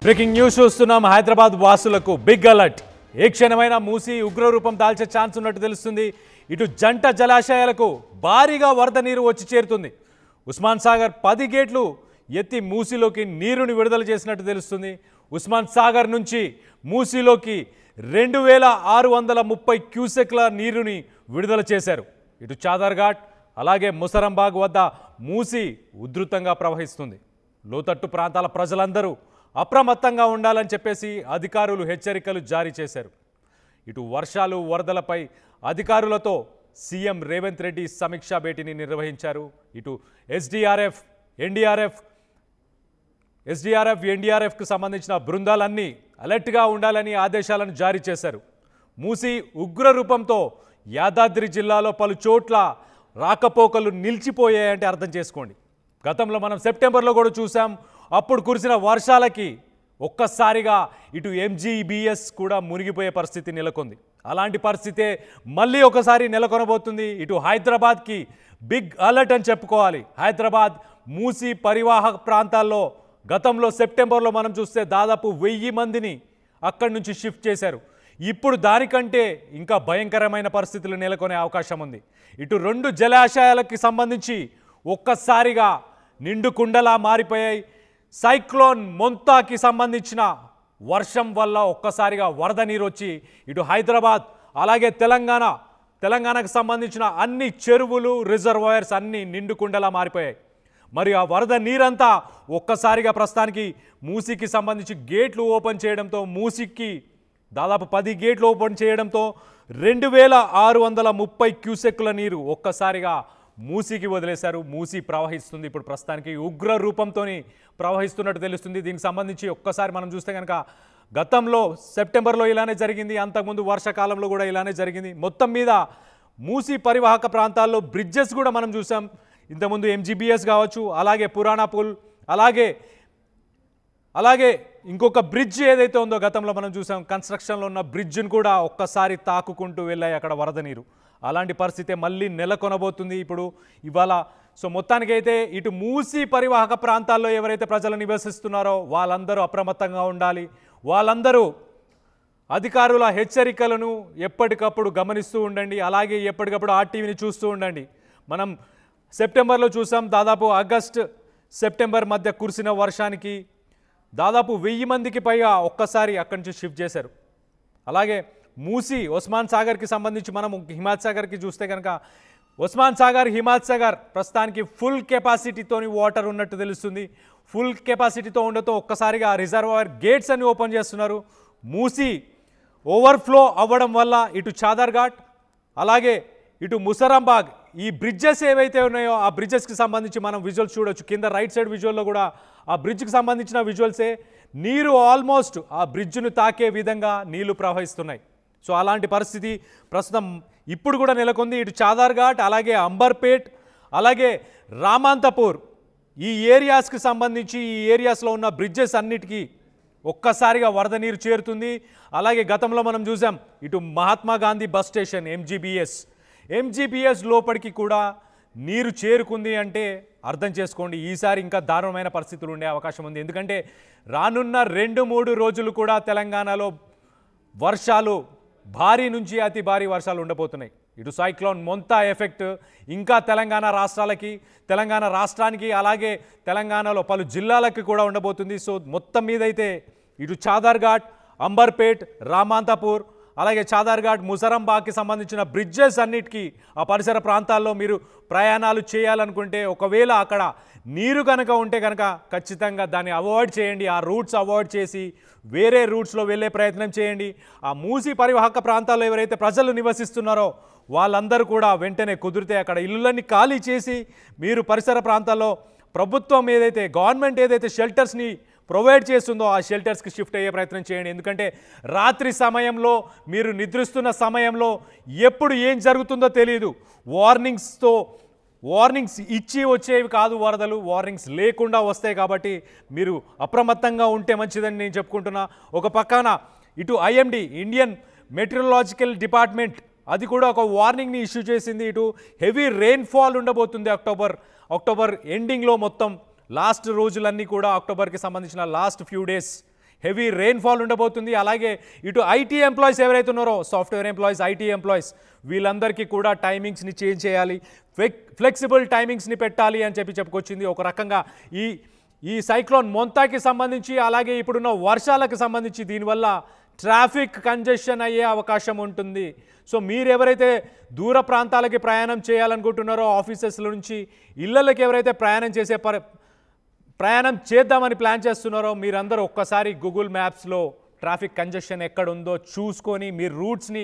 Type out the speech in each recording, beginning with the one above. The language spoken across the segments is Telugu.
బ్రేకింగ్ న్యూస్ చూస్తున్నాం. హైదరాబాద్ వాసులకు బిగ్ అలర్ట్. ఏ క్షణమైన మూసి ఉగ్రరూపం దాల్చే ఛాన్స్ ఉన్నట్టు తెలుస్తుంది. ఇటు జంట జలాశయాలకు భారీగా వరద నీరు వచ్చి చేరుతుంది. ఉస్మాన్ సాగర్ 10 గేట్లు ఎత్తి మూసిలోకి నీరుని విడుదల చేసినట్టు తెలుస్తుంది. ఉస్మాన్ సాగర్ నుంచి మూసిలోకి 2630 క్యూసెక్ల నీరుని విడుదల చేశారు. ఇటు చాదర్ఘాట్ అలాగే ముసరంబాగ్ వద్ద మూసి ఉధృతంగా ప్రవహిస్తుంది. లోతట్టు ప్రాంతాల ప్రజలందరూ అప్రమత్తంగా ఉండాలని చెప్పేసి అధికారులు హెచ్చరికలు జారీ చేశారు. ఇటు వర్షాలు వరదలపై అధికారులతో సీఎం రేవంత్ రెడ్డి సమీక్షా భేటీని నిర్వహించారు. ఇటు ఎన్డీఆర్ఎఫ్కు సంబంధించిన బృందాలన్నీ అలర్ట్గా ఉండాలని ఆదేశాలను జారీ చేశారు. మూసి ఉగ్ర రూపంతో యాదాద్రి జిల్లాలో పలు చోట్ల రాకపోకలు నిలిచిపోయాయంటే అర్థం చేసుకోండి. గతంలో మనం సెప్టెంబర్లో కూడా చూసాం. అప్పుడు కురిసిన వర్షాలకి ఒక్కసారిగా ఇటు ఎంజీబీఎస్ కూడా మునిగిపోయే పరిస్థితి నెలకొంది. అలాంటి పరిస్థితే మళ్ళీ ఒకసారి నెలకొనబోతుంది. ఇటు హైదరాబాద్కి బిగ్ అలర్ట్ అని చెప్పుకోవాలి. హైదరాబాద్ మూసి పరివాహక ప్రాంతాల్లో గతంలో సెప్టెంబర్లో మనం చూస్తే దాదాపు 1000 మందిని అక్కడి నుంచి షిఫ్ట్ చేశారు. ఇప్పుడు దానికంటే ఇంకా భయంకరమైన పరిస్థితులు నెలకొనే అవకాశం ఉంది. ఇటు 2 జలాశయాలకి సంబంధించి ఒక్కసారిగా నిండు కుండలా మారిపోయాయి. సైక్లోన్ మొంతాకి సంబంధించిన వర్షం వల్ల ఒక్కసారిగా వరద నీరు వచ్చి ఇటు హైదరాబాద్ అలాగే తెలంగాణకు సంబంధించిన అన్ని చెరువులు రిజర్వాయర్స్ అన్నీ నిండు కుండలా మారిపోయాయి. మరి ఆ వరద నీరంతా ఒక్కసారిగా ప్రస్తుతానికి మూసికి సంబంధించి గేట్లు ఓపెన్ చేయడంతో మూసికి దాదాపు 10 గేట్లు ఓపెన్ చేయడంతో 2630 క్యూసెక్కుల నీరు ఒక్కసారిగా మూసికి వదిలేశారు. మూసి ప్రవహిస్తుంది. ఇప్పుడు ప్రస్తుతానికి ఉగ్ర రూపంతో ప్రవహిస్తున్నట్టు తెలుస్తుంది. దీనికి సంబంధించి ఒక్కసారి మనం చూస్తే కనుక గతంలో సెప్టెంబర్లో ఇలానే జరిగింది. అంతకుముందు వర్షాకాలంలో కూడా ఇలానే జరిగింది. మొత్తం మీద మూసి పరివాహక ప్రాంతాల్లో బ్రిడ్జెస్ కూడా మనం చూసాం. ఇంతకుముందు ఎంజీబీఎస్ కావచ్చు, అలాగే పురాణా పుల్, అలాగే ఇంకొక బ్రిడ్జ్ ఏదైతే ఉందో గతంలో మనం చూసాం. కన్స్ట్రక్షన్లో ఉన్న బ్రిడ్జ్ను కూడా ఒక్కసారి తాకుకుంటూ వెళ్ళాయి అక్కడ వరద నీరు. అలాంటి పరిస్థితి మళ్ళీ నెలకొనబోతుంది ఇప్పుడు ఇవాళ. సో మొత్తానికైతే ఇటు మూసి పరివాహక ప్రాంతాల్లో ఎవరైతే ప్రజలు నివసిస్తున్నారో వాళ్ళందరూ అప్రమత్తంగా ఉండాలి. వాళ్ళందరూ అధికారుల హెచ్చరికలను ఎప్పటికప్పుడు గమనిస్తూ ఉండండి. అలాగే ఎప్పటికప్పుడు ఆర్టీవీని చూస్తూ ఉండండి. మనం సెప్టెంబర్లో చూసాం. దాదాపు ఆగస్ట్ సెప్టెంబర్ మధ్య కురిసిన వర్షానికి దాదాపు 1000 మందికి పైగా ఒక్కసారి అక్కడి నుంచి షిఫ్ట్ చేశారు. అలాగే మూసి ఉస్మాన్ సాగర్కి సంబంధించి మనం హిమాయత్ సాగర్కి చూస్తే కనుక ఉస్మాన్ సాగర్ హిమాయత్ సాగర్ ప్రస్తుతానికి ఫుల్ కెపాసిటీతోని వాటర్ ఉన్నట్టు తెలుస్తుంది. ఫుల్ కెపాసిటీతో ఉండతో ఒక్కసారిగా రిజర్వాయర్ గేట్స్ అన్ని ఓపెన్ చేస్తున్నారు. మూసి ఓవర్ఫ్లో అవ్వడం వల్ల ఇటు చాదర్ఘాట్ అలాగే ఇటు ముసరంబాగ్ ఈ బ్రిడ్జెస్ ఏవైతే ఉన్నాయో ఆ బ్రిడ్జెస్కి సంబంధించి మనం విజువల్స్ చూడొచ్చు. కింద రైట్ సైడ్ విజువల్లో కూడా ఆ బ్రిడ్జ్కి సంబంధించిన విజువల్సే. నీరు ఆల్మోస్ట్ ఆ బ్రిడ్జ్ను తాకే విధంగా నీళ్లు ప్రవహిస్తున్నాయి. సో అలాంటి పరిస్థితి ప్రస్తుతం ఇప్పుడు కూడా నెలకొంది. ఇటు చాదర్ఘాట్ అలాగే అంబర్పేట్ అలాగే రామాంతపూర్ ఈ ఏరియాస్కి సంబంధించి ఈ ఏరియాస్లో ఉన్న బ్రిడ్జెస్ అన్నిటికీ ఒక్కసారిగా వరద నీరు చేరుతుంది. అలాగే గతంలో మనం చూసాం ఇటు Mahatma Gandhi bus station MGBS లోపలికి కూడా నీరు చేరుకుంది అంటే అర్థం చేసుకోండి ఈసారి ఇంకా దారుణమైన పరిస్థితులు ఉండే అవకాశం ఉంది. ఎందుకంటే రానున్న 2-3 రోజులు కూడా తెలంగాణలో వర్షాలు భారీ నుంచి అతి భారీ వర్షాలు ఉండబోతున్నాయి. ఇటు సైక్లోన్ మొంతా ఎఫెక్ట్ ఇంకా తెలంగాణ రాష్ట్రానికి అలాగే తెలంగాణలో పలు జిల్లాలకి కూడా ఉండబోతుంది. సో మొత్తం మీద అయితే ఇటు చాదర్ఘాట్ అంబర్పేట్ రామాంతపూర్ అలాగే చాదర్ఘాట్ ముసరంబాగ్కి సంబంధించిన బ్రిడ్జెస్ అన్నిటికీ ఆ పరిసర ప్రాంతాల్లో మీరు ప్రయాణాలు చేయాలనుకుంటే ఒకవేళ అక్కడ నీరు కనుక ఉంటే కనుక ఖచ్చితంగా దాన్ని అవాయిడ్ చేయండి. ఆ రూట్స్ అవాయిడ్ చేసి వేరే రూట్స్లో వెళ్ళే ప్రయత్నం చేయండి. ఆ మూసి పరివాహక ప్రాంతాల్లో ఎవరైతే ప్రజలు నివసిస్తున్నారో వాళ్ళందరూ కూడా వెంటనే కుదిరితే అక్కడ ఇళ్ళని ఖాళీ చేసి మీరు పరిసర ప్రాంతాల్లో ప్రభుత్వం గవర్నమెంట్ ఏదైతే షెల్టర్స్ని ప్రొవైడ్ చేస్తుందో ఆ షెల్టర్స్కి షిఫ్ట్ అయ్యే ప్రయత్నం చేయండి. ఎందుకంటే రాత్రి సమయంలో మీరు నిద్రిస్తున్న సమయంలో ఎప్పుడు ఏం జరుగుతుందో తెలియదు. వార్నింగ్స్ ఇచ్చి వచ్చేవి కాదు వరదలు, వార్నింగ్స్ లేకుండా వస్తాయి. కాబట్టి మీరు అప్రమత్తంగా ఉంటే మంచిదని నేను చెప్పుకుంటున్నా. ఒక పక్కన ఇటు ఐఎండి ఇండియన్ మెటీరియలాజికల్ డిపార్ట్మెంట్ అది కూడా ఒక వార్నింగ్ని ఇష్యూ చేసింది. ఇటు హెవీ రెయిన్ఫాల్ ఉండబోతుంది అక్టోబర్ ఎండింగ్లో మొత్తం లాస్ట్ రోజులన్నీ కూడా అక్టోబర్కి సంబంధించిన last few days heavy rainfall ఉండబోతుంది. అలాగే ఇటు ఐటీ ఎంప్లాయీస్ ఎవరైతే ఉన్నారో, సాఫ్ట్వేర్ ఎంప్లాయీస్, ఐటీ ఎంప్లాయీస్, వీళ్ళందరికీ కూడా టైమింగ్స్ని చేంజ్ చేయాలి, ఫ్లెక్సిబుల్ టైమింగ్స్ని పెట్టాలి అని చెప్పుకొచ్చింది. ఒక రకంగా ఈ సైక్లోన్ మొంతాకి సంబంధించి, అలాగే ఇప్పుడున్న వర్షాలకు సంబంధించి దీనివల్ల ట్రాఫిక్ కంజెషన్ అయ్యే అవకాశం ఉంటుంది. సో మీరు ఎవరైతే దూర ప్రాంతాలకి ప్రయాణం చేయాలనుకుంటున్నారో, ఆఫీసెస్ల నుంచి ఇళ్ళకి ఎవరైతే ప్రయాణం చేద్దామని ప్లాన్ చేస్తున్నారో, మీరందరూ ఒక్కసారి గూగుల్ మ్యాప్స్లో ట్రాఫిక్ కంజెషన్ ఎక్కడ ఉందో చూసుకొని మీరు రూట్స్ని,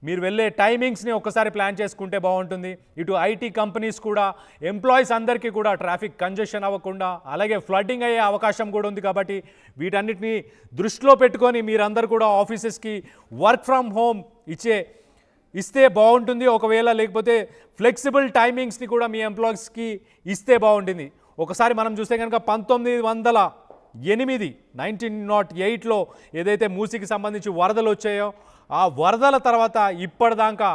మీరు వెళ్ళే టైమింగ్స్ని ఒక్కసారి ప్లాన్ చేసుకుంటే బాగుంటుంది. ఇటు ఐటీ కంపెనీస్ కూడా ఎంప్లాయీస్ అందరికీ కూడా ట్రాఫిక్ కంజెషన్ అవ్వకుండా, అలాగే ఫ్లడ్డింగ్ అయ్యే అవకాశం కూడా ఉంది. కాబట్టి వీటన్నిటిని దృష్టిలో పెట్టుకొని మీరందరూ కూడా ఆఫీసెస్కి వర్క్ ఫ్రమ్ హోమ్ ఇస్తే బాగుంటుంది. ఒకవేళ లేకపోతే ఫ్లెక్సిబుల్ టైమింగ్స్ని కూడా మీ ఎంప్లాయీస్కి ఇస్తే బాగుంటుంది. ఒకసారి మనం చూస్తే కనుక 1908లో ఏదైతే మూసీకి సంబంధించి వరదలు వచ్చాయో, ఆ వరదల తర్వాత ఇప్పటిదాకా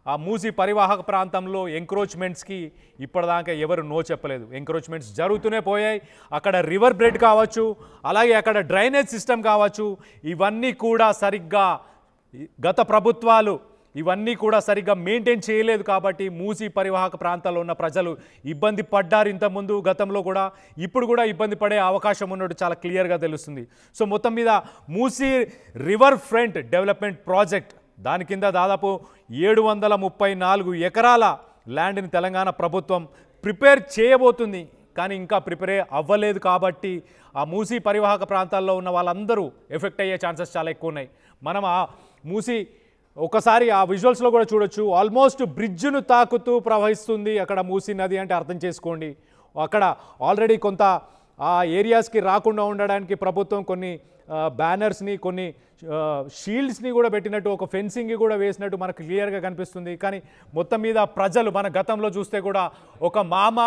ఆ మూసీ పరివాహక ప్రాంతంలో ఎంక్రోచ్మెంట్స్కి ఇప్పటిదాకా ఎవరు నో చెప్పలేదు. ఎంక్రోచ్మెంట్స్ జరుగుతూనే పోయాయి. అక్కడ రివర్ బ్రెడ్ కావచ్చు, అలాగే అక్కడ డ్రైనేజ్ సిస్టమ్ కావచ్చు, ఇవన్నీ కూడా సరిగ్గా గత ప్రభుత్వాలు ఇవన్నీ కూడా సరిగ్గా మెయింటైన్ చేయలేదు. కాబట్టి మూసీ పరివాహక ప్రాంతాల్లో ఉన్న ప్రజలు ఇబ్బంది పడ్డారు ఇంతకుముందు, గతంలో కూడా, ఇప్పుడు కూడా ఇబ్బంది పడే అవకాశం ఉన్నట్టు చాలా క్లియర్గా తెలుస్తుంది. సో మొత్తం మీద Musi river front development project, దాని కింద దాదాపు 734 ఎకరాల ల్యాండ్ని తెలంగాణ ప్రభుత్వం ప్రిపేర్ చేయబోతుంది. కానీ ఇంకా ప్రిపేర్ అవ్వలేదు. కాబట్టి ఆ మూసీ పరివాహక ప్రాంతాల్లో ఉన్న వాళ్ళందరూ ఎఫెక్ట్ అయ్యే ఛాన్సెస్ చాలా ఎక్కువ ఉన్నాయి. మనం ఆ మూసీ ఒకసారి ఆ విజువల్స్లో కూడా చూడొచ్చు. ఆల్మోస్ట్ బ్రిడ్జ్ను తాకుతూ ప్రవహిస్తుంది అక్కడ మూసీ నది. అంటే అర్థం చేసుకోండి, అక్కడ ఆల్రెడీ కొంత ఆ ఏరియాస్కి రాకుండా ఉండడానికి ప్రభుత్వం కొన్ని బ్యానర్స్ని, కొన్ని షీల్డ్స్ని కూడా పెట్టినట్టు, ఒక ఫెన్సింగ్ కూడా వేసినట్టు మనకు క్లియర్గా కనిపిస్తుంది. కానీ మొత్తం మీద ప్రజలు మన గతంలో చూస్తే కూడా ఒక మామ,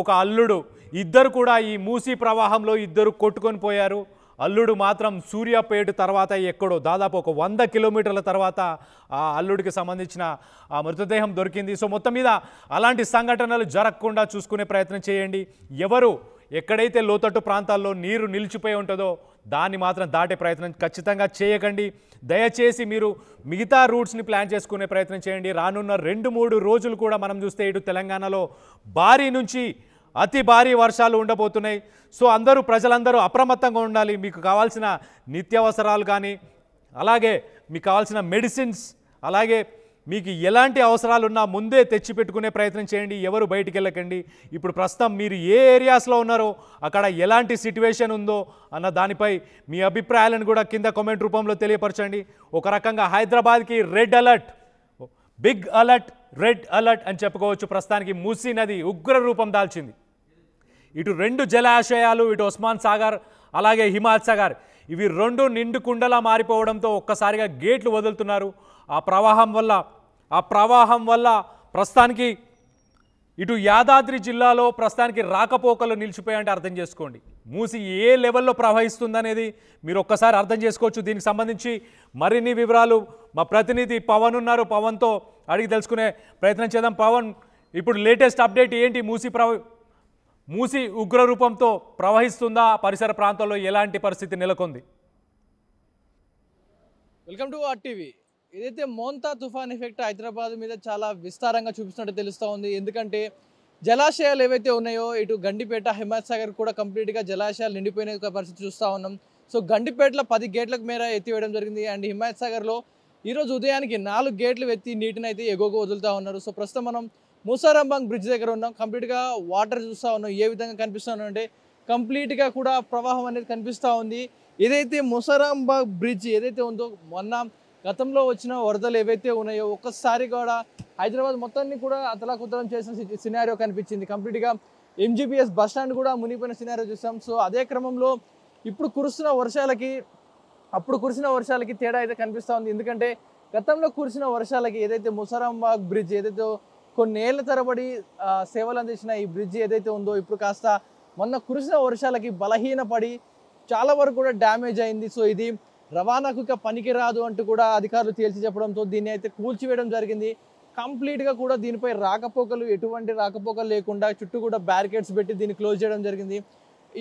ఒక అల్లుడు, ఇద్దరు కూడా ఈ మూసీ ప్రవాహంలో ఇద్దరు కొట్టుకొని పోయారు. అల్లుడు మాత్రం సూర్యాపేట తర్వాత ఎక్కడో దాదాపు ఒక 100 కిలోమీటర్ల తర్వాత ఆ అల్లుడికి సంబంధించిన ఆ మృతదేహం దొరికింది. సో మొత్తం మీద అలాంటి సంఘటనలు జరగకుండా చూసుకునే ప్రయత్నం చేయండి. ఎవరు ఎక్కడైతే లోతట్టు ప్రాంతాల్లో నీరు నిలిచిపోయి ఉంటుందో దాన్ని మాత్రం దాటే ప్రయత్నం ఖచ్చితంగా చేయకండి. దయచేసి మీరు మిగతా రూట్స్ని ప్లాన్ చేసుకునే ప్రయత్నం చేయండి. రానున్న 2-3 రోజులు కూడా మనం చూస్తే ఇటు తెలంగాణలో భారీ నుంచి అతి భారీ వర్షాలు ఉండబోతున్నాయి. సో ప్రజలందరూ అప్రమత్తంగా ఉండాలి. మీకు కావాల్సిన నిత్యావసరాలు కానీ, అలాగే మీకు కావాల్సిన మెడిసిన్స్, అలాగే మీకు ఎలాంటి అవసరాలు ఉన్నా ముందే తెచ్చిపెట్టుకునే ప్రయత్నం చేయండి. ఎవరు బయటికి వెళ్ళకండి. ఇప్పుడు ప్రస్తుతం మీరు ఏ ఏరియాస్లో ఉన్నారో అక్కడ ఎలాంటి సిట్యువేషన్ ఉందో అన్న దానిపై మీ అభిప్రాయాలను కూడా కింద కామెంట్ రూపంలో తెలియపరచండి. ఒక రకంగా హైదరాబాద్కి red alert, big alert, red alert అని చెప్పుకోవచ్చు. ప్రస్తుతానికి మూసీ నది ఉగ్ర రూపం దాల్చింది. ఇటు 2 జలాశయాలు, ఇటు ఉస్మాన్ సాగర్, అలాగే హిమాయత్ సాగర్, ఇవి 2 నిండు కుండలా మారిపోవడంతో ఒక్కసారిగా గేట్లు వదులుతున్నారు. ఆ ప్రవాహం వల్ల ప్రస్తుతానికి ఇటు యాదాద్రి జిల్లాలో ప్రస్తుతానికి రాకపోకలు నిలిచిపోయాయంటే అర్థం చేసుకోండి. మూసి ఏ లెవెల్లో ప్రవహిస్తుందనేది మీరు ఒక్కసారి అర్థం చేసుకోవచ్చు. దీనికి సంబంధించి మరిన్ని వివరాలు మా ప్రతినిధి పవన్ ఉన్నారు. పవన్తో అడిగి తెలుసుకునే ప్రయత్నం చేద్దాం. పవన్, ఇప్పుడు లేటెస్ట్ అప్డేట్ ఏంటి? మూసి ఉగ్ర రూపంతో ప్రవహిస్తుందా? పరిసర ప్రాంతాల్లో ఎలాంటి పరిస్థితి నెలకొంది? Welcome to RTV. ఏదైతే మోంతా తుఫాన్ ఎఫెక్ట్ హైదరాబాద్ మీద చాలా విస్తారంగా చూపిస్తున్నట్టు తెలుస్తూ ఉంది. ఎందుకంటే జలాశయాలు ఏవైతే ఉన్నాయో ఇటు గండిపేట, హిమాయత్ సాగర్ కూడా కంప్లీట్గా జలాశయాలు నిండిపోయిన పరిస్థితి చూస్తూ ఉన్నాం. సో గండిపేటలో 10 గేట్లకు మేర ఎత్తివేయడం జరిగింది. అండ్ హిమాయత్ సాగర్లో ఈరోజు ఉదయానికి 4 గేట్లు ఎత్తి నీటిని అయితే ఎగోగా వదులుతూ ఉన్నారు. సో ప్రస్తుతం మనం మూసారాంబాగ్ బ్రిడ్జ్ దగ్గర ఉన్నాం. కంప్లీట్గా వాటర్ చూస్తూ ఉన్నాం. ఏ విధంగా కనిపిస్తున్నాం అంటే కంప్లీట్గా కూడా ప్రవాహం అనేది కనిపిస్తూ ఉంది. ఏదైతే మూసారాంబాగ్ బ్రిడ్జ్ ఏదైతే ఉందో, మొన్న గతంలో వచ్చిన వరదలు ఏవైతే ఉన్నాయో ఒక్కసారి కూడా హైదరాబాద్ మొత్తాన్ని కూడా అతలాకుతలం చేసిన సినారియో కనిపించింది. కంప్లీట్గా ఎంజీబీఎస్ బస్ స్టాండ్ కూడా మునిగిపోయిన సినారియో చూసాం. సో అదే క్రమంలో ఇప్పుడు కురుస్తున్న వర్షాలకి అప్పుడు కురిసిన వర్షాలకి తేడా అయితే కనిపిస్తూ ఉంది. ఎందుకంటే గతంలో కురిసిన వర్షాలకి ఏదైతే మూసారాంబాగ్ బ్రిడ్జ్ ఏదైతే కొన్నేళ్ల తరబడి సేవలు అందించిన ఈ బ్రిడ్జ్ ఏదైతే ఉందో ఇప్పుడు కాస్త మొన్న కురిసిన వర్షాలకి బలహీనపడి చాలా వరకు కూడా డ్యామేజ్ అయింది. సో ఇది రవాణాకు ఇక పనికిరాదు అంటూ కూడా అధికారులు తేల్చి చెప్పడంతో దీన్ని అయితే కూల్చివేయడం జరిగింది. కంప్లీట్గా కూడా దీనిపై ఎటువంటి రాకపోకలు లేకుండా చుట్టూ కూడా బ్యారికేడ్స్ పెట్టి దీన్ని క్లోజ్ చేయడం జరిగింది.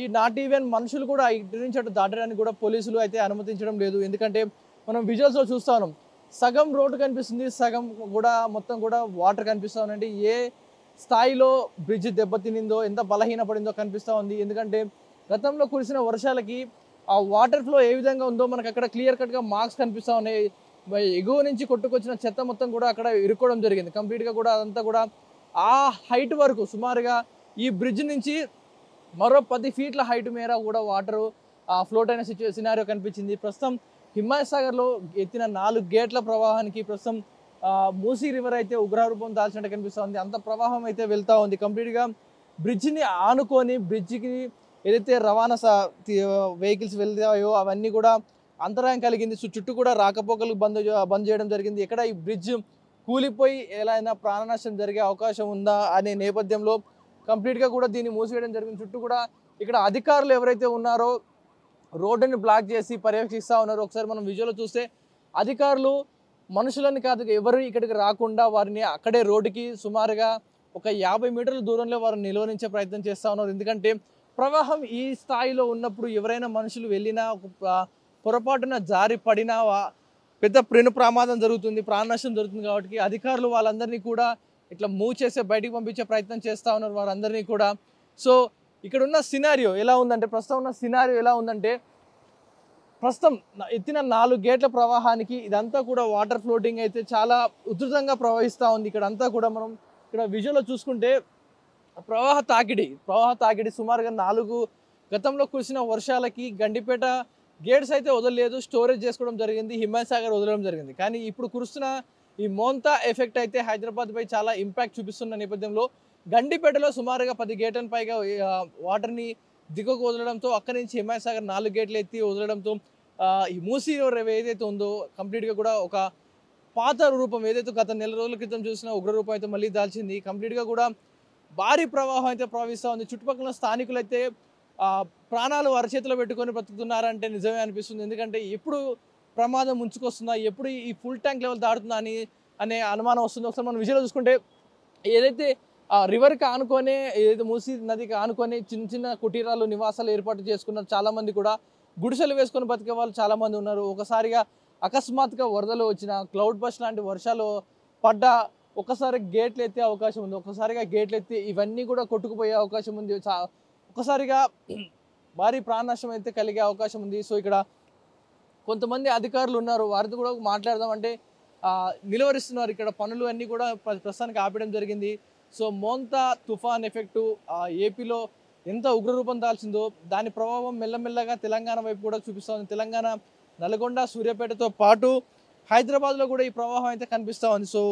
ఈ నాట్ ఈవెన్ మనుషులు కూడా ఇటు నుంచి అటు దాటడానికి కూడా పోలీసులు అయితే అనుమతించడం లేదు. ఎందుకంటే మనం విజువల్స్లో చూస్తా ఉన్నాం, సగం రోడ్డు కనిపిస్తుంది, సగం కూడా మొత్తం కూడా వాటర్ కనిపిస్తూ ఉందండి. ఏ స్థాయిలో బ్రిడ్జ్ దెబ్బతినిందో, ఎంత బలహీనపడిందో కనిపిస్తూ ఉంది. ఎందుకంటే గతంలో కురిసిన వర్షాలకి ఆ వాటర్ ఫ్లో ఏ విధంగా ఉందో మనకు అక్కడ క్లియర్ కట్గా మార్క్స్ కనిపిస్తూ ఉన్నాయి. ఎగువ నుంచి కొట్టుకొచ్చిన చెత్త మొత్తం కూడా అక్కడ ఇరుక్కోవడం జరిగింది కంప్లీట్గా కూడా. అదంతా కూడా ఆ హైట్ వరకు సుమారుగా ఈ బ్రిడ్జ్ నుంచి మరో 10 ఫీట్ల హైట్ మేర కూడా వాటరు ఫ్లోట్ అయిన సినారియో కనిపించింది. ప్రస్తుతం హిమాయత్ సాగర్లో ఎత్తిన 4 గేట్ల ప్రవాహానికి ప్రస్తుతం మూసీ రివర్ అయితే ఉగ్రరూపం దాల్చినట్టు కనిపిస్తుంది. అంత ప్రవాహం అయితే వెళ్తూ ఉంది. కంప్లీట్గా బ్రిడ్జ్ని ఆనుకొని బ్రిడ్జికి ఏదైతే రవాణా వెహికల్స్ వెళ్తాయో అవన్నీ కూడా అంతరాయం కలిగింది. చుట్టూ కూడా రాకపోకలు బంద్ చేయడం జరిగింది. ఎక్కడ ఈ బ్రిడ్జ్ కూలిపోయి ఎలా అయినా ప్రాణ నష్టం జరిగే అవకాశం ఉందా అనే నేపథ్యంలో కంప్లీట్గా కూడా దీన్ని మూసివేయడం జరిగింది. చుట్టూ కూడా ఇక్కడ అధికారులు ఎవరైతే ఉన్నారో రోడ్డుని బ్లాక్ చేసి పర్యవేక్షిస్తూ ఉన్నారు. ఒకసారి మనం విజువల్లో చూస్తే అధికారులు మనుషులని కాదు ఎవరు ఇక్కడికి రాకుండా వారిని అక్కడే రోడ్డుకి సుమారుగా ఒక 50 మీటర్ల దూరంలో వారిని నిలువరించే ప్రయత్నం చేస్తూ ఉన్నారు. ఎందుకంటే ప్రవాహం ఈ స్థాయిలో ఉన్నప్పుడు ఎవరైనా మనుషులు వెళ్ళినా పొరపాటున జారి పడినా పెద్ద ప్రమాదం జరుగుతుంది, ప్రాణ నష్టం జరుగుతుంది. కాబట్టి అధికారులు వాళ్ళందరినీ కూడా ఇట్లా మూవ్ చేసే బయటికి పంపించే ప్రయత్నం చేస్తూ ఉన్నారు వారందరినీ కూడా. సో ఇక్కడ ఉన్న సినారియో ఎలా ఉందంటే, ప్రస్తుతం ఉన్న సినారియో ఎలా ఉందంటే, ప్రస్తుతం ఎత్తిన 4 గేట్ల ప్రవాహానికి ఇదంతా కూడా వాటర్ ఫ్లోటింగ్ అయితే చాలా ఉధృతంగా ప్రవహిస్తూ ఉంది. ఇక్కడ అంతా కూడా మనం ఇక్కడ విజువల్లో చూసుకుంటే ప్రవాహ తాకిడి సుమారుగా 4 గతంలో కురిసిన వర్షాలకి గండిపేట గేట్స్ అయితే వదలలేదు, స్టోరేజ్ చేసుకోవడం జరిగింది, హిమాయత్ సాగర్ వదలడం జరిగింది. కానీ ఇప్పుడు కురుస్తున్న ఈ మోంతా ఎఫెక్ట్ అయితే హైదరాబాద్పై చాలా ఇంపాక్ట్ చూపిస్తున్న నేపథ్యంలో గండిపేటలో సుమారుగా 10 గేట్లను పైగా వాటర్ని దిగువకు వదలడంతో అక్కడి నుంచి హిమాయత్ సాగర్ 4 గేట్లు ఎత్తి వదలడంతో ఈ మూసీ రివర్ ఏదైతే ఉందో కంప్లీట్గా కూడా ఒక పాత రూపం ఏదైతే గత నెల రోజుల క్రితం చూసిన ఉగ్రరూపం అయితే మళ్ళీ దాల్చింది. కంప్లీట్గా కూడా భారీ ప్రవాహం అయితే ప్రవహిస్తూ ఉంది. చుట్టుపక్కల స్థానికులు అయితే ప్రాణాలు అరచేతిలో పెట్టుకొని బ్రతుకుతున్నారంటే నిజమే అనిపిస్తుంది. ఎందుకంటే ఎప్పుడు ప్రమాదం ముంచుకొస్తుందా, ఎప్పుడు ఈ ఫుల్ ట్యాంక్ లెవెల్ దాటుతుందా అనే అనుమానం వస్తుంది. ఒకసారి మనం విజువల్లో చూసుకుంటే ఏదైతే రివర్కి ఆనుకొని ఏదైతే మూసీ నదికి ఆనుకొని చిన్న చిన్న కుటీరాలు నివాసాలు ఏర్పాటు చేసుకున్నారు. చాలామంది కూడా గుడిసెలు వేసుకొని బతికే వాళ్ళు చాలామంది ఉన్నారు. ఒకసారిగా అకస్మాత్తుగా వరదలు వచ్చిన, క్లౌడ్ బస్ట్ లాంటి వర్షాలు పడ్డా ఒక్కసారి గేట్లు ఎత్తే అవకాశం ఉంది, ఒక్కసారిగా గేట్లు ఎత్తి ఇవన్నీ కూడా కొట్టుకుపోయే అవకాశం ఉంది. ఒక్కసారిగా భారీ ప్రాణ నష్టం అయితే కలిగే అవకాశం ఉంది. సో ఇక్కడ కొంతమంది అధికారులు ఉన్నారు, వారితో కూడా మాట్లాడదామంటే నిలువరిస్తున్నారు. ఇక్కడ పనులు అన్నీ కూడా ప్రస్తుతానికి ఆపడం జరిగింది. సో మోంతా తుఫాన్ ఎఫెక్టు ఏపీలో ఎంత ఉగ్రరూపం దాల్చిందో దాని ప్రభావం మెల్లమెల్లగా తెలంగాణ వైపు కూడా చూపిస్తుంది. తెలంగాణ నల్గొండ, సూర్యాపేటతో పాటు హైదరాబాద్లో కూడా ఈ ప్రవాహం అయితే కనిపిస్తూ ఉంది. సో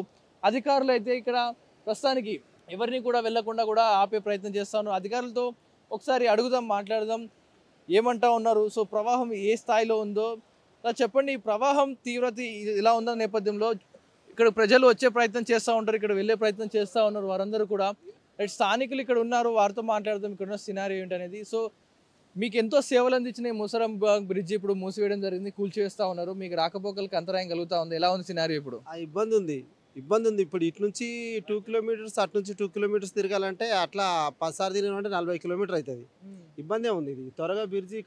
అధికారులు అయితే ఇక్కడ ప్రస్తుతానికి ఎవరిని కూడా వెళ్లకుండా కూడా ఆపే ప్రయత్నం చేస్తాను. అధికారులతో ఒకసారి అడుగుదాం, మాట్లాడదాం, ఏమంటా ఉన్నారు. సో ప్రవాహం ఏ స్థాయిలో ఉందో చెప్పండి. ఈ ప్రవాహం తీవ్రత ఇలా ఉన్న నేపథ్యంలో ఇక్కడ ప్రజలు వచ్చే ప్రయత్నం చేస్తూ ఉంటారు, ఇక్కడ వెళ్ళే ప్రయత్నం చేస్తూ ఉన్నారు వారందరూ కూడా. స్థానికులు ఇక్కడ ఉన్నారు, వారితో మాట్లాడదాం ఇక్కడ ఉన్న సినారియో ఏంటనేది. సో మీకు ఎంతో సేవలు అందించిన ఈ ముసరం బ్రిడ్జ్ ఇప్పుడు మూసివేయడం జరిగింది, కూల్చివేస్తూ ఉన్నారు. మీకు రాకపోకలకి అంతరాయం కలుగుతూ ఉంది. ఎలా ఉంది సినారియో ఇప్పుడు? ఇబ్బంది ఉంది. ఇప్పుడు ఇటు నుంచి 2 కిలోమీటర్స్, అటు నుంచి 2 కిలోమీటర్స్ తిరగాలంటే అట్లా 10 సార్లు తిరగాలంటే 40 కిలోమీటర్ అవుతుంది. ఇబ్బందే ఉంది. ఇది త్వరగా బ్రిడ్జి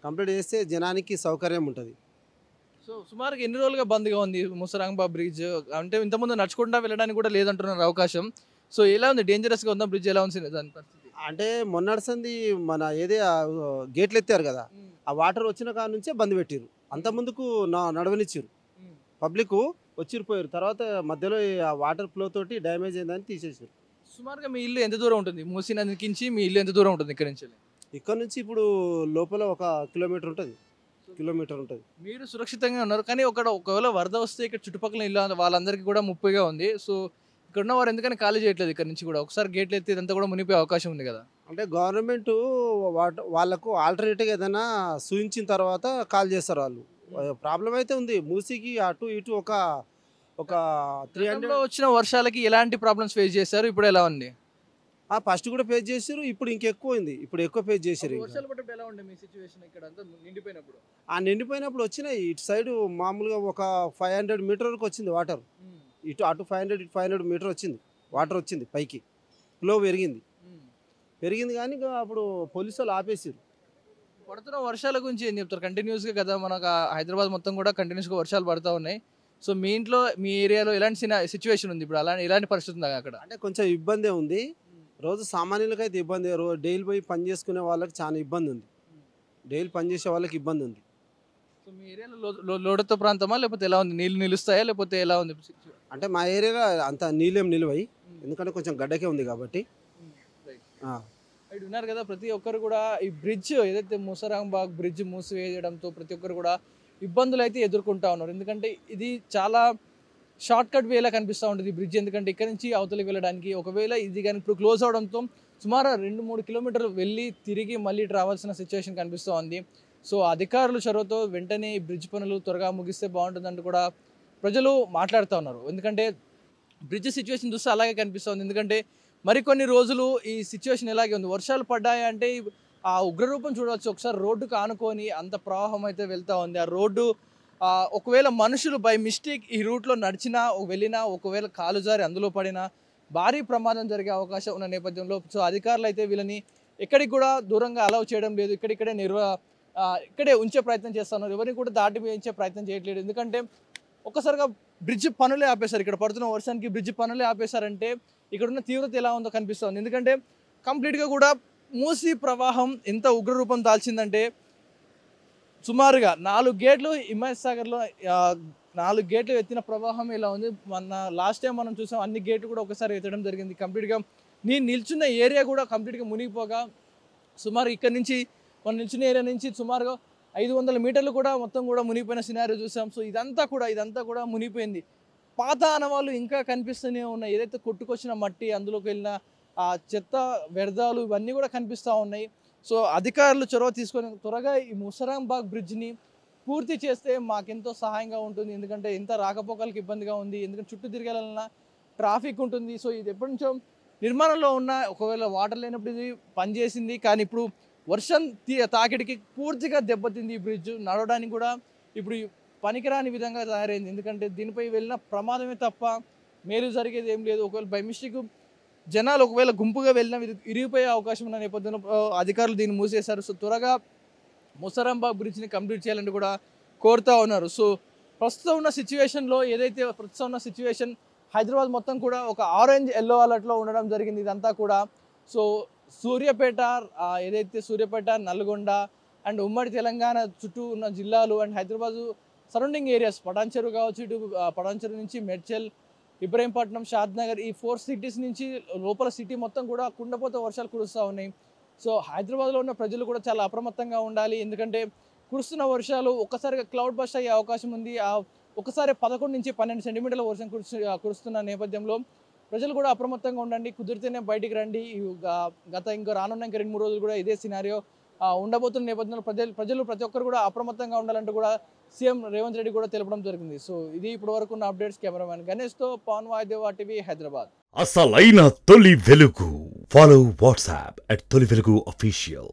కంప్లీట్ చేస్తే జనానికి సౌకర్యం ఉంటుంది. సో సుమారుగా ఎన్ని రోజులుగా బంద్గా ఉంది ముసరాంబా బ్రిడ్జ్? అంటే ఇంతకుముందు నడుచుకుంటా వెళ్ళడానికి కూడా లేదంటున్నారు అవకాశం. సో ఎలా ఉంది, డేంజరస్గా ఉందా బ్రిడ్జ్? ఎలా ఉంది దాని పరిస్థితి? అంటే మొన్నటిసంది మన గేట్లు ఎత్తారు కదా, ఆ వాటర్ వచ్చిన కాడ నుంచే బంద్ పెట్టిరు. అంత ముందుకు నడవనిచ్చారు, పబ్లిక్ వచ్చిరిపోయారు. తర్వాత మధ్యలో ఆ వాటర్ ఫ్లో తోటి డ్యామేజ్ అయిందని తీసేసారు. సుమారుగా మీ ఇల్లు ఎంత దూరం ఉంటుంది? మూసీ నదికించి మీ ఇల్లు ఎంత దూరం ఉంటుంది ఇక్కడ నుంచి? ఇప్పుడు లోపల 1 కిలోమీటర్ ఉంటుంది. మీరు సురక్షితంగా ఉన్నారు, కానీ ఒకవేళ వరద వస్తే ఇక్కడ చుట్టుపక్కల ఇల్లు వాళ్ళందరికీ కూడా ముప్పుగా ఉంది. సో ఇక్కడ ఉన్న వారు ఎందుకని ఖాళీ చేయట్లేదు? ఇక్కడ నుంచి కూడా ఒకసారి గేట్లు ఎత్తి ఇదంతా కూడా మునిపోయే అవకాశం ఉంది కదా. అంటే గవర్నమెంట్ వాళ్ళకు ఆల్టర్నేటివ్గా ఏదైనా సూచించిన తర్వాత కాల్ చేస్తారు వాళ్ళు. ప్రాబ్లం అయితే ఉంది. మూసీకి అటు ఇటు ఒక 300 వచ్చిన వర్షాలకి ఎలాంటి ప్రాబ్లమ్స్ ఫేస్ చేశారు? ఇప్పుడు ఎలా ఉంది? ఫస్ట్ కూడా ఫేస్ చేశారు, ఇప్పుడు ఇంకెక్కువ అయింది. ఇప్పుడు ఎక్కువ ఫేస్ చేశారు. ఎలా ఉండే మీ సిచ్యువేషన్ ఇక్కడ అంతా నిండిపోయినప్పుడు? నిండిపోయినప్పుడు వచ్చినాయి. ఇటు సైడ్ మామూలుగా ఒక 500 మీటర్ వరకు వచ్చింది వాటర్. అటు 500 మీటర్ వచ్చింది వాటర్, వచ్చింది పైకి, ఫ్లో పెరిగింది. పెరిగింది కానీ ఇక అప్పుడు పోలీసు వాళ్ళు ఆపేసారు. పడుతున్న వర్షాల గురించి ఏం చెప్తారు? కంటిన్యూస్గా కదా మనకు హైదరాబాద్ మొత్తం కూడా కంటిన్యూస్గా వర్షాలు పడుతూ ఉన్నాయి. సో మీ ఇంట్లో మీ ఏరియాలో ఎలాంటి సిచ్యువేషన్ ఉంది ఇప్పుడు? ఎలాంటి పరిస్థితి ఉంది అక్కడ? అంటే కొంచెం ఇబ్బందే ఉంది. రోజు సామాన్యులకైతే ఇబ్బంది, డైలీ పోయి పని చేసుకునే వాళ్ళకి చాలా ఇబ్బంది ఉంది. డైలీ పని చేసే వాళ్ళకి ఇబ్బంది ఉంది. సో మీ ఏరియాలో లోడతో ప్రాంతమా లేకపోతే ఎలా ఉంది? నీళ్ళు నిలుస్తాయా లేకపోతే ఎలా ఉంది? అంటే మా ఏరియాలో అంత నీళ్ళేం నిలువయి, ఎందుకంటే కొంచెం గడ్డకే ఉంది కాబట్టి. ఆ. ఇటు ఉన్నారు కదా, ప్రతి ఒక్కరు కూడా ఈ బ్రిడ్జ్ ఏదైతే ముసరాంబాగ్ బ్రిడ్జ్ మూసివేయడంతో ప్రతి ఒక్కరు కూడా ఇబ్బందులు అయితే ఎదుర్కొంటా ఉన్నారు. ఎందుకంటే ఇది చాలా షార్ట్ కట్ వేలా కనిపిస్తూ ఉంటుంది ఈ బ్రిడ్జ్. ఎందుకంటే ఇక్కడ నుంచి అవతలికి వెళ్ళడానికి ఒకవేళ ఇది కానీ ఇప్పుడు క్లోజ్ అవడంతో సుమారు 2-3 కిలోమీటర్లు వెళ్ళి తిరిగి మళ్ళీ రావాల్సిన సిచ్యువేషన్ కనిపిస్తూ ఉంది. సో అధికారుల చొరవతో వెంటనే ఈ బ్రిడ్జ్ పనులు త్వరగా ముగిస్తే బాగుంటుందంటూ కూడా ప్రజలు మాట్లాడుతూ ఉన్నారు. ఎందుకంటే బ్రిడ్జ్ సిచ్యువేషన్ చూస్తే అలాగే కనిపిస్తుంది. ఎందుకంటే మరికొన్ని రోజులు ఈ సిచ్యువేషన్ ఇలాగే ఉంది. వర్షాలు పడ్డాయి అంటే ఆ ఉగ్రరూపం చూడవచ్చు. ఒకసారి రోడ్డుకు ఆనుకొని అంత ప్రవాహం అయితే వెళ్తూ ఉంది. ఆ రోడ్డు ఒకవేళ మనుషులు బై మిస్టేక్ ఈ రూట్లో నడిచినా వెళ్ళినా ఒకవేళ కాలు జారి అందులో పడినా భారీ ప్రమాదం జరిగే అవకాశం ఉన్న నేపథ్యంలో సో అధికారులు అయితే వీళ్ళని ఎక్కడికి కూడా దూరంగా అలౌ చేయడం లేదు. ఇక్కడే ఉంచే ప్రయత్నం చేస్తున్నారు. ఎవరిని కూడా దాటి వేయించే ప్రయత్నం చేయట్లేదు. ఎందుకంటే ఒక్కసారిగా బ్రిడ్జ్ పనులే ఆపేశారు. ఇక్కడ పడుతున్న వర్షానికి బ్రిడ్జ్ పనులే ఆపేశారంటే ఇక్కడున్న తీవ్రత ఎలా ఉందో కనిపిస్తుంది. ఎందుకంటే కంప్లీట్గా కూడా మూసీ ప్రవాహం ఎంత ఉగ్రరూపం దాల్చిందంటే సుమారుగా 4 గేట్లు హిమాయత్ సాగర్లో 4 గేట్లు ఎత్తిన ప్రవాహం ఇలా ఉంది. లాస్ట్ టైం మనం చూసాం అన్ని గేట్లు కూడా ఒకసారి ఎత్తడం జరిగింది. కంప్లీట్గా నేను నిల్చున్న ఏరియా కూడా కంప్లీట్గా మునిగిపోగా సుమారు ఇక్కడ నుంచి మనం నిల్చున్న ఏరియా నుంచి సుమారుగా 500 మీటర్లు కూడా మొత్తం కూడా మునిగిపోయిన సినారియో చూసాం. సో ఇదంతా కూడా మునిగిపోయింది. పాత ఆనవాళ్ళు ఇంకా కనిపిస్తూనే ఉన్నాయి. ఏదైతే కొట్టుకొచ్చిన మట్టి, అందులోకి వెళ్ళిన ఆ చెత్త వ్యర్థాలు ఇవన్నీ కూడా కనిపిస్తూ ఉన్నాయి. సో అధికారులు చొరవ తీసుకొని త్వరగా ఈ ముసరాంబాగ్ బ్రిడ్జ్ని పూర్తి చేస్తే మాకెంతో సహాయంగా ఉంటుంది. ఎందుకంటే ఎంత రాకపోకలకు ఇబ్బందిగా ఉంది. ఎందుకంటే చుట్టూ తిరగాలన్నా ట్రాఫిక్ ఉంటుంది. సో ఇది ఎప్పటి నుంచో నిర్మాణంలో ఉన్న ఒకవేళ వాటర్ లేనప్పుడు ఇది పనిచేసింది. కానీ ఇప్పుడు వర్షం తాకిడికి పూర్తిగా దెబ్బతింది. ఈ బ్రిడ్జ్ నడవడానికి కూడా ఇప్పుడు పనికిరాని విధంగా తయారైంది. ఎందుకంటే దీనిపై వెళ్ళిన ప్రమాదమే తప్ప మేలు జరిగేది ఏం లేదు. ఒకవేళ బై మిస్టేక్ జనాలు ఒకవేళ గుంపుగా వెళ్ళినా ఇరిగిపోయే అవకాశం ఉన్న నేపథ్యంలో అధికారులు దీన్ని మూసేశారు. సో త్వరగా ముసరాంబాగ్ బ్రిడ్జ్ని కంప్లీట్ చేయాలని కూడా కోరుతూ ఉన్నారు. సో ప్రస్తుతం ఉన్న సిచ్యువేషన్ హైదరాబాద్ మొత్తం కూడా ఒక ఆరెంజ్ ఎల్లో అలర్ట్లో ఉండడం జరిగింది ఇదంతా కూడా. సో సూర్యాపేట సూర్యాపేట, నల్గొండ అండ్ ఉమ్మడి తెలంగాణ చుట్టూ ఉన్న జిల్లాలు and Hyderabad surrounding areas Patancheru కావచ్చు, ఇటు పటాన్ చెరువు నుంచి మేడ్చల్, ఇబ్రహీంపట్నం, షాద్నగర్ ఈ 4 సిటీస్ నుంచి లోపల సిటీ మొత్తం కూడా కుండపోత వర్షాలు కురుస్తూ ఉన్నాయి. సో హైదరాబాద్లో ఉన్న ప్రజలు కూడా చాలా అప్రమత్తంగా ఉండాలి. ఎందుకంటే కురుస్తున్న వర్షాలు ఒక్కసారిగా క్లౌడ్ బస్ట్ అయ్యే అవకాశం ఉంది. ఒకసారి 11 నుంచి 12 సెంటీమీటర్ల వర్షం కురుస్తున్న నేపథ్యంలో ప్రజలు కూడా అప్రమత్తంగా ఉండండి. కుదిరితేనే బయటికి రండి. రానున్న 2-3 రోజులు కూడా ఇదే సినారియో ఉండబోతున్న నేపథ్యంలో ప్రజలు ప్రతి ఒక్కరు కూడా అప్రమత్తంగా ఉండాలంటూ కూడా సీఎం రేవంత్ రెడ్డి కూడా తెలపడం జరిగింది. సో ఇది ఇప్పటి వరకు ఉన్న అప్డేట్స్. కెమెరామెన్ గణేష్తో పవన్ వాయిదేవ్, RTV హైదరాబాద్. అసలైన తొలి వెలుగు. ఫాలో వాట్సాప్ @తొలి వెలుగు official.